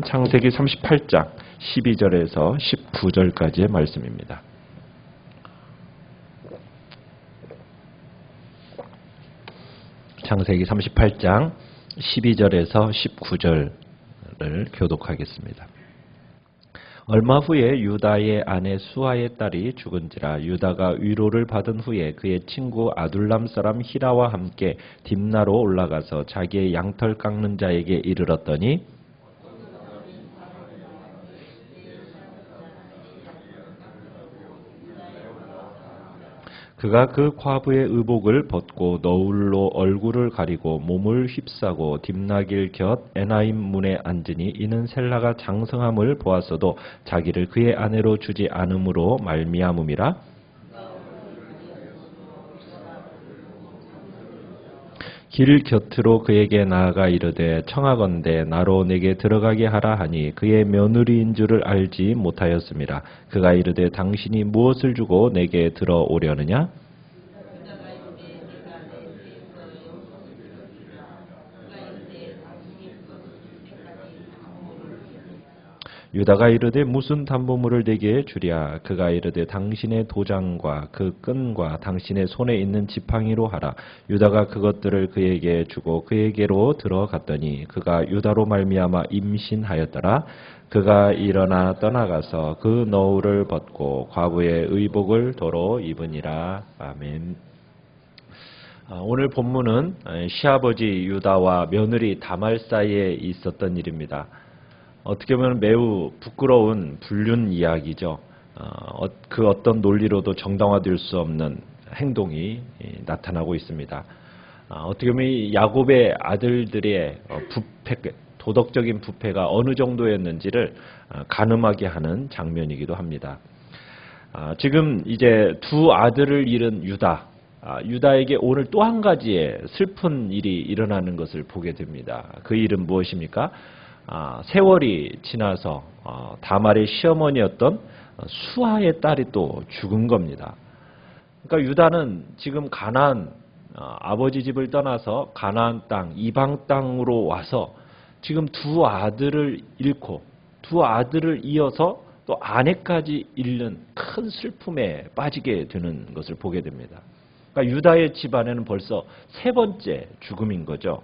본문은 창세기 38장 12절에서 19절까지의 말씀입니다. 창세기 38장 12절에서 19절을 교독하겠습니다. 얼마 후에 유다의 아내 수아의 딸이 죽은지라 유다가 위로를 받은 후에 그의 친구 아둘람 사람 히라와 함께 딥나로 올라가서 자기의 양털 깎는 자에게 이르렀더니 그가 그 과부의 의복을 벗고 너울로 얼굴을 가리고 몸을 휩싸고 딥나길 곁 에나임 문에 앉으니 이는 셀라가 장성함을 보았어도 자기를 그의 아내로 주지 않음으로 말미암음이라. 길 곁으로 그에게 나아가 이르되 청하건대 나로 내게 들어가게 하라 하니 그의 며느리인 줄을 알지 못하였음이라. 그가 이르되 당신이 무엇을 주고 내게 들어오려느냐? 유다가 이르되 무슨 담보물을 내게 주랴. 그가 이르되 당신의 도장과 그 끈과 당신의 손에 있는 지팡이로 하라. 유다가 그것들을 그에게 주고 그에게로 들어갔더니 그가 유다로 말미암아 임신하였더라. 그가 일어나 떠나가서 그 너울을 벗고 과부의 의복을 도로 입으니라. 아멘. 오늘 본문은 시아버지 유다와 며느리 다말 사이에 있었던 일입니다. 어떻게 보면 매우 부끄러운 불륜 이야기죠. 그 어떤 논리로도 정당화될 수 없는 행동이 나타나고 있습니다. 어떻게 보면 이 야곱의 아들들의 부패, 도덕적인 부패가 어느 정도였는지를 가늠하게 하는 장면이기도 합니다. 지금 이제 두 아들을 잃은 유다, 유다에게 오늘 또 한 가지의 슬픈 일이 일어나는 것을 보게 됩니다. 그 일은 무엇입니까? 세월이 지나서 다말의 시어머니였던 수아의 딸이 또 죽은 겁니다. 그러니까 유다는 지금 가나안, 아버지 집을 떠나서 가나안 땅, 이방 땅으로 와서 지금 두 아들을 잃고 두 아들을 이어서 또 아내까지 잃는 큰 슬픔에 빠지게 되는 것을 보게 됩니다. 그러니까 유다의 집안에는 벌써 세 번째 죽음인 거죠.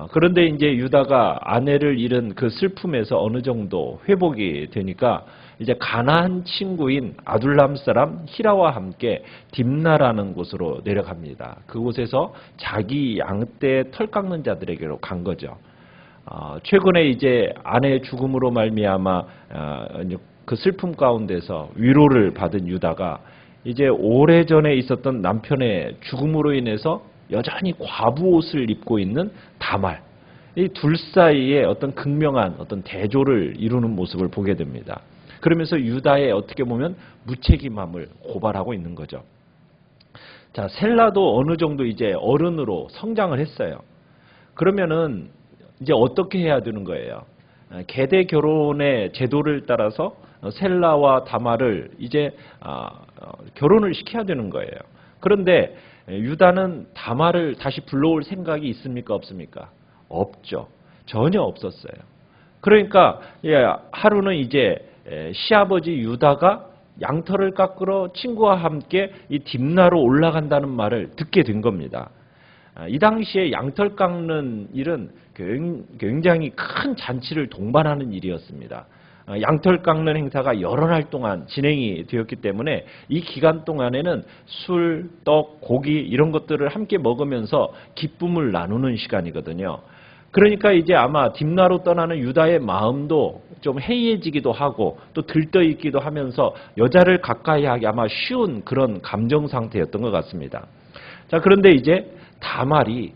그런데 이제 유다가 아내를 잃은 그 슬픔에서 어느 정도 회복이 되니까 이제 가나안 친구인 아둘람 사람 히라와 함께 딥나라는 곳으로 내려갑니다. 그곳에서 자기 양떼 털 깎는 자들에게로 간 거죠. 최근에 이제 아내의 죽음으로 말미암아 그 슬픔 가운데서 위로를 받은 유다가 이제 오래전에 있었던 남편의 죽음으로 인해서 여전히 과부 옷을 입고 있는 다말, 이 둘 사이에 어떤 극명한 어떤 대조를 이루는 모습을 보게 됩니다. 그러면서 유다의 어떻게 보면 무책임함을 고발하고 있는 거죠. 자, 셀라도 어느 정도 이제 어른으로 성장을 했어요. 그러면은 이제 어떻게 해야 되는 거예요? 계대 결혼의 제도를 따라서 셀라와 다말을 이제 결혼을 시켜야 되는 거예요. 그런데 유다는 다말을 다시 불러올 생각이 있습니까? 없습니까? 없죠. 전혀 없었어요. 그러니까 하루는 이제 시아버지 유다가 양털을 깎으러 친구와 함께 이 딥나로 올라간다는 말을 듣게 된 겁니다. 이 당시에 양털 깎는 일은 굉장히 큰 잔치를 동반하는 일이었습니다. 양털 깎는 행사가 여러 날 동안 진행이 되었기 때문에 이 기간 동안에는 술, 떡, 고기 이런 것들을 함께 먹으면서 기쁨을 나누는 시간이거든요. 그러니까 이제 아마 딥나로 떠나는 유다의 마음도 좀 해이해지기도 하고 또 들떠있기도 하면서 여자를 가까이 하기 아마 쉬운 그런 감정 상태였던 것 같습니다. 자, 그런데 이제 다말이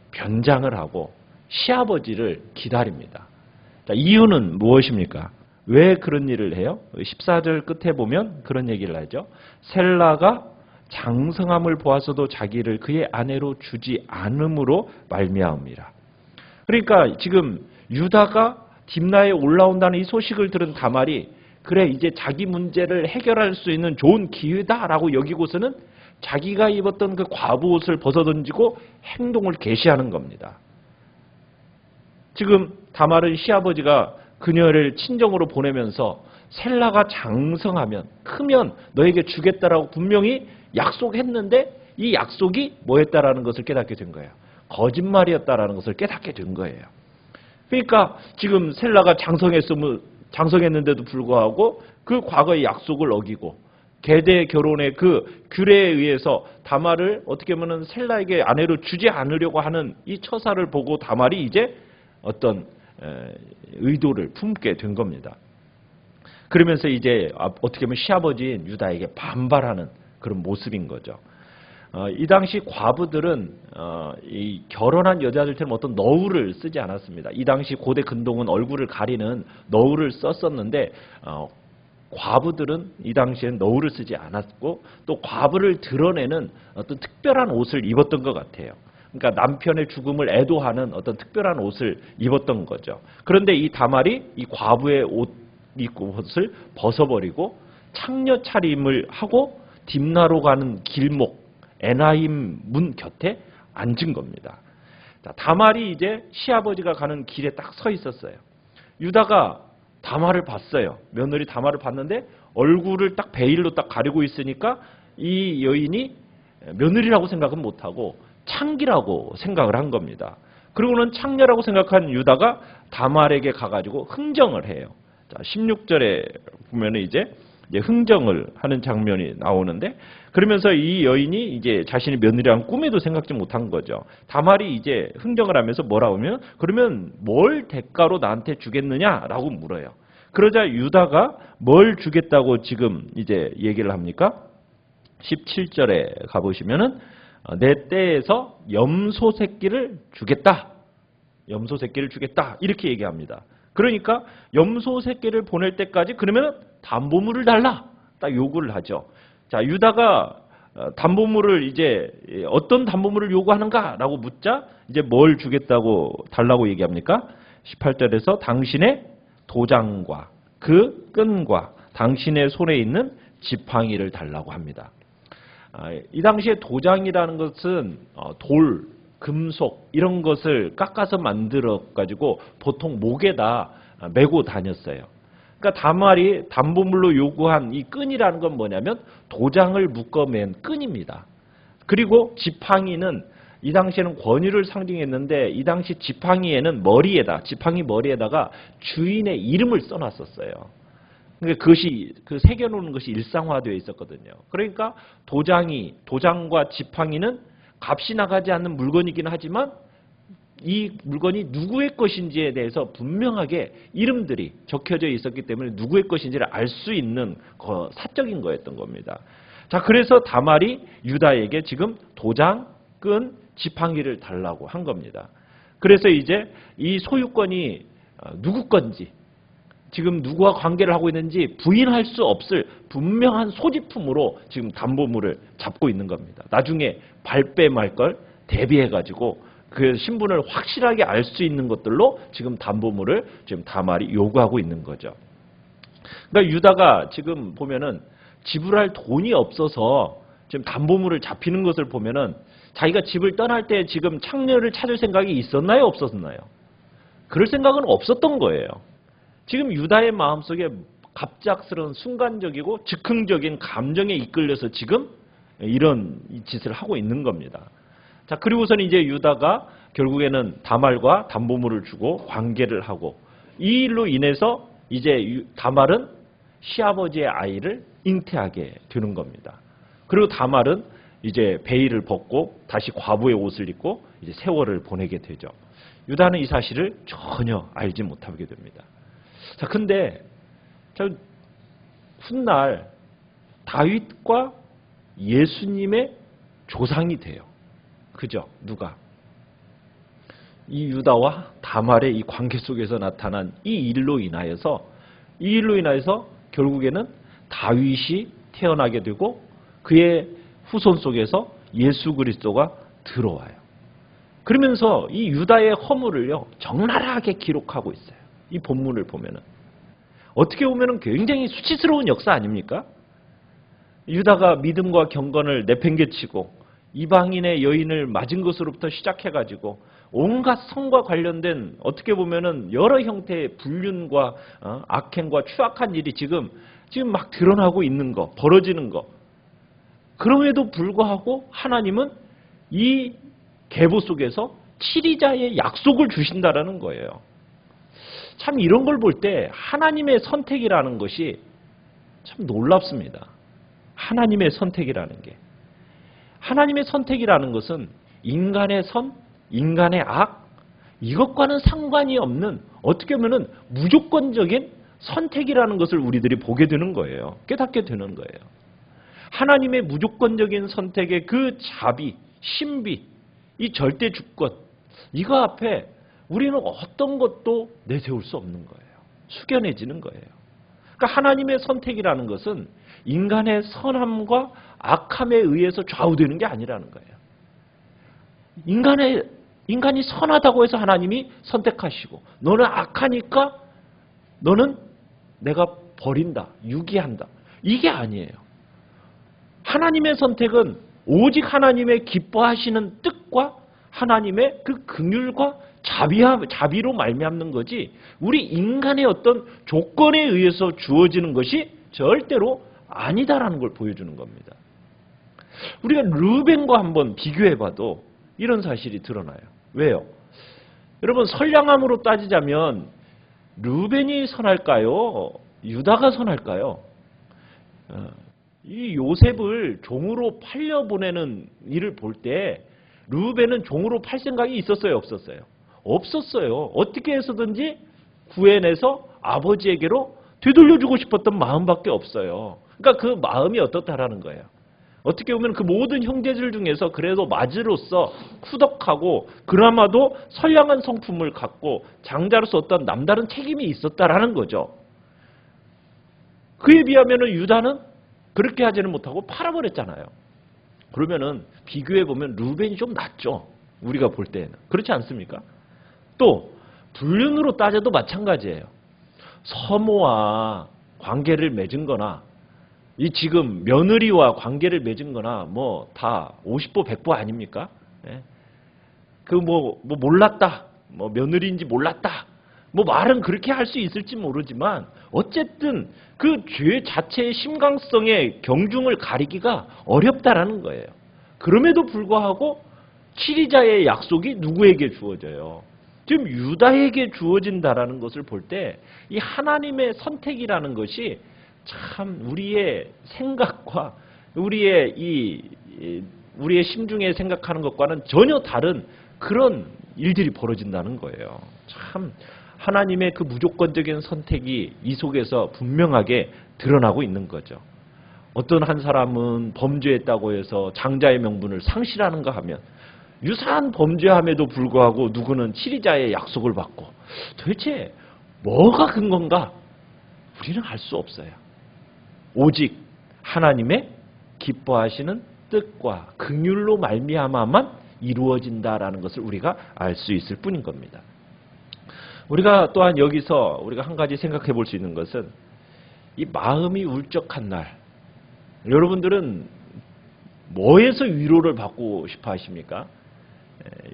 변장을 하고 시아버지를 기다립니다. 자, 이유는 무엇입니까? 왜 그런 일을 해요? 14절 끝에 보면 그런 얘기를 하죠. 셀라가 장성함을 보아서도 자기를 그의 아내로 주지 않음으로 말미암음이라. 그러니까 지금 유다가 딥나에 올라온다는 이 소식을 들은 다말이 그래 이제 자기 문제를 해결할 수 있는 좋은 기회다라고 여기고서는 자기가 입었던 그 과부 옷을 벗어던지고 행동을 개시하는 겁니다. 지금 다말은 시아버지가 그녀를 친정으로 보내면서 셀라가 장성하면 크면 너에게 주겠다라고 분명히 약속했는데 이 약속이 뭐였다라는 것을 깨닫게 된 거예요. 거짓말이었다라는 것을 깨닫게 된 거예요. 그러니까 지금 셀라가 장성했는데도 불구하고 그 과거의 약속을 어기고 계대 결혼의 그 규례에 의해서 다말을 어떻게 보면 셀라에게 아내로 주지 않으려고 하는 이 처사를 보고 다말이 이제 어떤 의도를 품게 된 겁니다. 그러면서 이제 어떻게 보면 시아버지인 유다에게 반발하는 그런 모습인 거죠. 이 당시 과부들은 이 결혼한 여자들처럼 어떤 너울을 쓰지 않았습니다. 이 당시 고대 근동은 얼굴을 가리는 너울을 썼었는데 과부들은 이 당시엔 너울을 쓰지 않았고 또 과부를 드러내는 어떤 특별한 옷을 입었던 것 같아요. 그러니까 남편의 죽음을 애도하는 어떤 특별한 옷을 입었던 거죠. 그런데 이 다말이 이 과부의 옷을 벗어버리고 창녀 차림을 하고 딥나로 가는 길목 에나임 문 곁에 앉은 겁니다. 자, 다말이 이제 시아버지가 가는 길에 딱 서 있었어요. 유다가 다말을 봤어요. 며느리 다말을 봤는데 얼굴을 딱 베일로 딱 가리고 있으니까 이 여인이 며느리라고 생각은 못하고 창기라고 생각을 한 겁니다. 그리고는 창녀라고 생각한 유다가 다말에게 가가지고 흥정을 해요. 자, 16절에 보면은 이제 흥정을 하는 장면이 나오는데 그러면서 이 여인이 이제 자신의 며느리라는 꿈에도 생각지 못한 거죠. 다말이 이제 흥정을 하면서 뭐라고 하면 그러면 뭘 대가로 나한테 주겠느냐라고 물어요. 그러자 유다가 뭘 주겠다고 지금 이제 얘기를 합니까? 17절에 가보시면은 내 떼에서 염소 새끼를 주겠다. 염소 새끼를 주겠다. 이렇게 얘기합니다. 그러니까 염소 새끼를 보낼 때까지 그러면 담보물을 달라. 딱 요구를 하죠. 자, 유다가 담보물을 이제 어떤 담보물을 요구하는가라고 묻자 이제 뭘 주겠다고 달라고 얘기합니까? 18절에서 당신의 도장과 그 끈과 당신의 손에 있는 지팡이를 달라고 합니다. 이 당시에 도장이라는 것은 돌, 금속 이런 것을 깎아서 만들어 가지고 보통 목에다 메고 다녔어요. 그러니까 다말이 담보물로 요구한 이 끈이라는 건 뭐냐면 도장을 묶어맨 끈입니다. 그리고 지팡이는 이 당시에는 권위를 상징했는데 이 당시 지팡이에는 지팡이 머리에다가 주인의 이름을 써놨었어요. 그러니까 그것이 새겨놓는 것이 일상화되어 있었거든요. 그러니까 도장과 지팡이는 값이 나가지 않는 물건이긴 하지만 이 물건이 누구의 것인지에 대해서 분명하게 이름들이 적혀져 있었기 때문에 누구의 것인지를 알 수 있는 사적인 거였던 겁니다. 자, 그래서 다말이 유다에게 지금 도장, 끈, 지팡이를 달라고 한 겁니다. 그래서 이제 이 소유권이 누구 건지 지금 누구와 관계를 하고 있는지 부인할 수 없을 분명한 소지품으로 지금 담보물을 잡고 있는 겁니다. 나중에 발뺌할 걸 대비해가지고 그 신분을 확실하게 알 수 있는 것들로 지금 담보물을 지금 다말이 요구하고 있는 거죠. 그러니까 유다가 지금 보면은 지불할 돈이 없어서 지금 담보물을 잡히는 것을 보면은 자기가 집을 떠날 때 지금 창녀를 찾을 생각이 있었나요? 없었나요? 그럴 생각은 없었던 거예요. 지금 유다의 마음속에 갑작스러운 순간적이고 즉흥적인 감정에 이끌려서 지금 이런 짓을 하고 있는 겁니다. 자, 그리고서는 이제 유다가 결국에는 다말과 담보물을 주고 관계를 하고 이 일로 인해서 이제 다말은 시아버지의 아이를 잉태하게 되는 겁니다. 그리고 다말은 이제 베일을 벗고 다시 과부의 옷을 입고 이제 세월을 보내게 되죠. 유다는 이 사실을 전혀 알지 못하게 됩니다. 자, 근데 훗날 다윗과 예수님의 조상이 돼요. 그죠? 누가? 이 유다와 다말의 이 관계 속에서 나타난 이 일로 인하여서 결국에는 다윗이 태어나게 되고 그의 후손 속에서 예수 그리스도가 들어와요. 그러면서 이 유다의 허물을요 적나라하게 기록하고 있어요. 이 본문을 보면은 어떻게 보면은 굉장히 수치스러운 역사 아닙니까? 유다가 믿음과 경건을 내팽개치고 이방인의 여인을 맞은 것으로부터 시작해가지고 온갖 성과 관련된 어떻게 보면은 여러 형태의 불륜과 악행과 추악한 일이 지금 막 드러나고 있는 거, 벌어지는 거. 그럼에도 불구하고 하나님은 이 계보 속에서 치리자의 약속을 주신다라는 거예요. 참 이런 걸 볼 때 하나님의 선택이라는 것이 참 놀랍습니다. 하나님의 선택이라는 게. 하나님의 선택이라는 것은 인간의 선, 인간의 악, 이것과는 상관이 없는 어떻게 보면 무조건적인 선택이라는 것을 우리들이 보게 되는 거예요. 깨닫게 되는 거예요. 하나님의 무조건적인 선택의 그 자비, 신비, 이 절대 주권, 이거 앞에 우리는 어떤 것도 내세울 수 없는 거예요. 숙연해지는 거예요. 그러니까 하나님의 선택이라는 것은 인간의 선함과 악함에 의해서 좌우되는 게 아니라는 거예요. 인간이 선하다고 해서 하나님이 선택하시고 너는 악하니까 너는 내가 버린다, 유기한다. 이게 아니에요. 하나님의 선택은 오직 하나님의 기뻐하시는 뜻과 하나님의 그 긍휼과 자비로 말미암는 거지 우리 인간의 어떤 조건에 의해서 주어지는 것이 절대로 아니다라는 걸 보여주는 겁니다. 우리가 르우벤과 한번 비교해봐도 이런 사실이 드러나요. 왜요? 여러분 선량함으로 따지자면 르우벤이 선할까요? 유다가 선할까요? 이 요셉을 종으로 팔려보내는 일을 볼 때 르우벤은 종으로 팔 생각이 있었어요? 없었어요? 없었어요. 어떻게 해서든지 구해내서 아버지에게로 되돌려주고 싶었던 마음밖에 없어요. 그러니까 그 마음이 어떻다라는 거예요. 어떻게 보면 그 모든 형제들 중에서 그래도 맞으로서 후덕하고 그나마도 선량한 성품을 갖고 장자로서 어떤 남다른 책임이 있었다라는 거죠. 그에 비하면 유다는 그렇게 하지는 못하고 팔아버렸잖아요. 그러면은 비교해보면 르우벤이 좀 낫죠. 우리가 볼 때는. 그렇지 않습니까? 또 불륜으로 따져도 마찬가지예요. 서모와 관계를 맺은 거나 이 지금 며느리와 관계를 맺은 거나 뭐 다 50보 100보 아닙니까? 예? 그 몰랐다. 뭐 며느리인지 몰랐다. 뭐 말은 그렇게 할 수 있을지 모르지만 어쨌든 그 죄 자체의 심각성의 경중을 가리기가 어렵다라는 거예요. 그럼에도 불구하고 치리자의 약속이 누구에게 주어져요? 지금 유다에게 주어진다라는 것을 볼 때 이 하나님의 선택이라는 것이 참 우리의 생각과 우리의 심중에 생각하는 것과는 전혀 다른 그런 일들이 벌어진다는 거예요. 참 하나님의 그 무조건적인 선택이 이 속에서 분명하게 드러나고 있는 거죠. 어떤 한 사람은 범죄했다고 해서 장자의 명분을 상실하는가 하면 유사한 범죄함에도 불구하고 누구는 치리자의 약속을 받고 도대체 뭐가 근거인가? 우리는 알 수 없어요. 오직 하나님의 기뻐하시는 뜻과 긍휼로 말미암아만 이루어진다라는 것을 우리가 알 수 있을 뿐인 겁니다. 우리가 또한 여기서 우리가 한 가지 생각해 볼 수 있는 것은 이 마음이 울적한 날 여러분들은 뭐에서 위로를 받고 싶어 하십니까?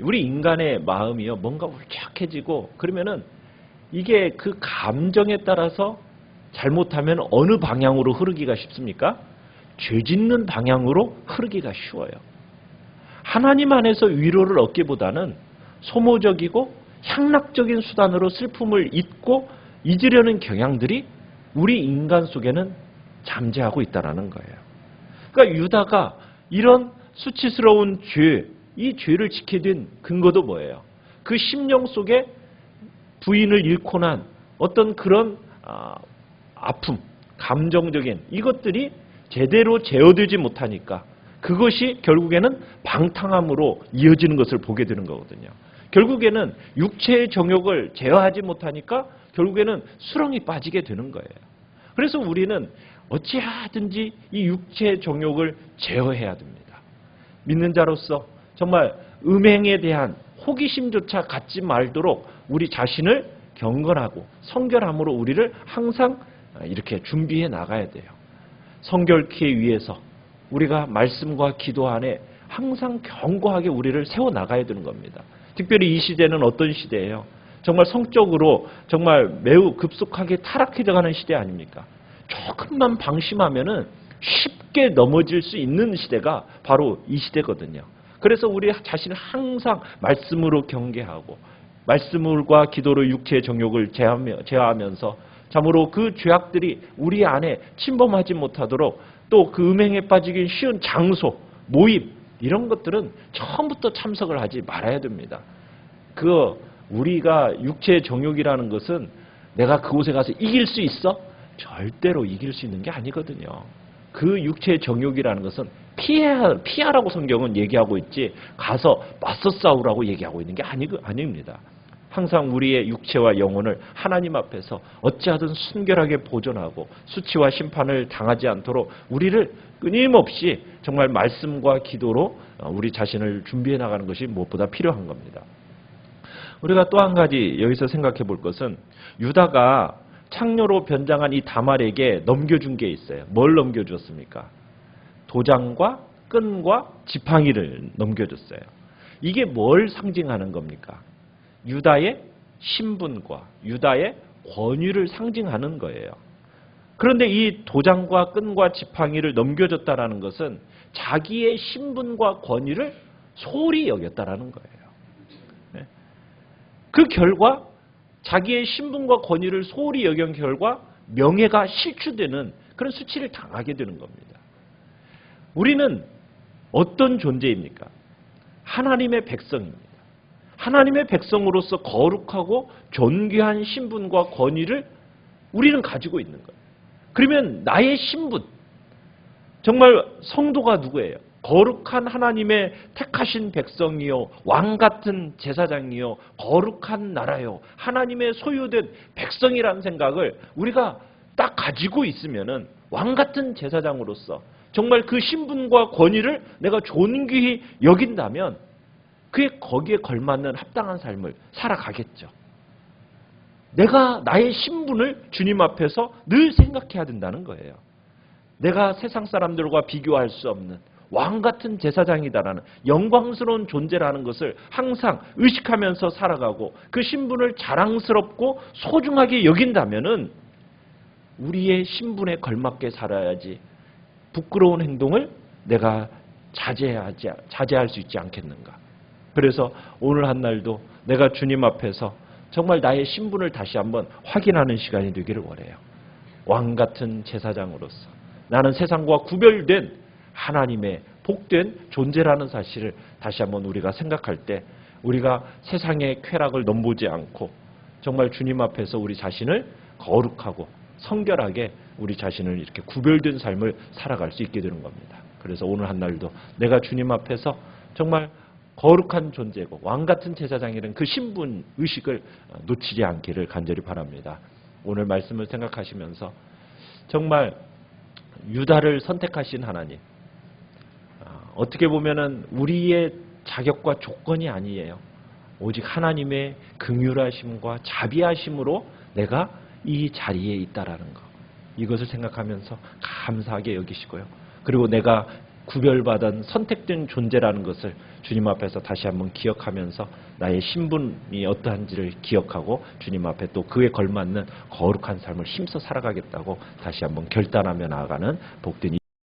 우리 인간의 마음이요 뭔가 울적해지고 그러면은 이게 그 감정에 따라서 잘못하면 어느 방향으로 흐르기가 쉽습니까? 죄 짓는 방향으로 흐르기가 쉬워요. 하나님 안에서 위로를 얻기보다는 소모적이고 향락적인 수단으로 슬픔을 잊으려는 경향들이 우리 인간 속에는 잠재하고 있다는 거예요. 그러니까 유다가 이런 수치스러운 죄, 이 죄를 지게 된 근거도 뭐예요? 그 심령 속에 부인을 잃고 난 어떤 그런 아픔, 감정적인 이것들이 제대로 제어되지 못하니까 그것이 결국에는 방탕함으로 이어지는 것을 보게 되는 거거든요. 결국에는 육체의 정욕을 제어하지 못하니까 결국에는 수렁이 빠지게 되는 거예요. 그래서 우리는 어찌하든지 이 육체의 정욕을 제어해야 됩니다. 믿는 자로서 정말 음행에 대한 호기심조차 갖지 말도록 우리 자신을 경건하고 성결함으로 우리를 항상 이렇게 준비해 나가야 돼요. 성결케 위해서 우리가 말씀과 기도 안에 항상 견고하게 우리를 세워 나가야 되는 겁니다. 특별히 이 시대는 어떤 시대예요? 정말 성적으로 정말 매우 급속하게 타락해져가는 시대 아닙니까? 조금만 방심하면은 쉽게 넘어질 수 있는 시대가 바로 이 시대거든요. 그래서 우리 자신을 항상 말씀으로 경계하고 말씀과 기도로 육체의 정욕을 제어하면서 참으로 그 죄악들이 우리 안에 침범하지 못하도록 또 그 음행에 빠지기 쉬운 장소, 모임 이런 것들은 처음부터 참석을 하지 말아야 됩니다. 우리가 육체의 정욕이라는 것은 내가 그곳에 가서 이길 수 있어? 절대로 이길 수 있는 게 아니거든요. 그 육체의 정욕이라는 것은 피하라고 성경은 얘기하고 있지 가서 맞서 싸우라고 얘기하고 있는 게 아닙니다. 항상 우리의 육체와 영혼을 하나님 앞에서 어찌하든 순결하게 보존하고 수치와 심판을 당하지 않도록 우리를 끊임없이 정말 말씀과 기도로 우리 자신을 준비해 나가는 것이 무엇보다 필요한 겁니다. 우리가 또 한 가지 여기서 생각해 볼 것은 유다가 창녀로 변장한 이 다말에게 넘겨준 게 있어요. 뭘 넘겨줬습니까? 도장과 끈과 지팡이를 넘겨줬어요. 이게 뭘 상징하는 겁니까? 유다의 신분과 유다의 권위를 상징하는 거예요. 그런데 이 도장과 끈과 지팡이를 넘겨줬다라는 것은 자기의 신분과 권위를 소홀히 여겼다라는 거예요. 그 결과 자기의 신분과 권위를 소홀히 여긴 결과 명예가 실추되는 그런 수치를 당하게 되는 겁니다. 우리는 어떤 존재입니까? 하나님의 백성입니다. 하나님의 백성으로서 거룩하고 존귀한 신분과 권위를 우리는 가지고 있는 거예요. 그러면 나의 신분, 정말 성도가 누구예요? 거룩한 하나님의 택하신 백성이요, 왕 같은 제사장이요, 거룩한 나라요, 하나님의 소유된 백성이라는 생각을 우리가 딱 가지고 있으면은 왕 같은 제사장으로서 정말 그 신분과 권위를 내가 존귀히 여긴다면 거기에 걸맞는 합당한 삶을 살아가겠죠. 내가 나의 신분을 주님 앞에서 늘 생각해야 된다는 거예요. 내가 세상 사람들과 비교할 수 없는 왕 같은 제사장이다라는 영광스러운 존재라는 것을 항상 의식하면서 살아가고 그 신분을 자랑스럽고 소중하게 여긴다면은 우리의 신분에 걸맞게 살아야지 부끄러운 행동을 내가 자제할 수 있지 않겠는가. 그래서 오늘 한 날도 내가 주님 앞에서 정말 나의 신분을 다시 한번 확인하는 시간이 되기를 원해요. 왕 같은 제사장으로서 나는 세상과 구별된 하나님의 복된 존재라는 사실을 다시 한번 우리가 생각할 때 우리가 세상의 쾌락을 넘보지 않고 정말 주님 앞에서 우리 자신을 거룩하고 성결하게 우리 자신을 이렇게 구별된 삶을 살아갈 수 있게 되는 겁니다. 그래서 오늘 한 날도 내가 주님 앞에서 정말 거룩한 존재고 왕 같은 제사장이라는 그 신분 의식을 놓치지 않기를 간절히 바랍니다. 오늘 말씀을 생각하시면서 정말 유다를 선택하신 하나님, 어떻게 보면은 우리의 자격과 조건이 아니에요. 오직 하나님의 긍휼하심과 자비하심으로 내가 이 자리에 있다라는 것, 이것을 생각하면서 감사하게 여기시고요. 그리고 내가 구별받은 선택된 존재라는 것을 주님 앞에서 다시 한번 기억하면서 나의 신분이 어떠한지를 기억하고 주님 앞에 또 그에 걸맞는 거룩한 삶을 힘써 살아가겠다고 다시 한번 결단하며 나아가는 복된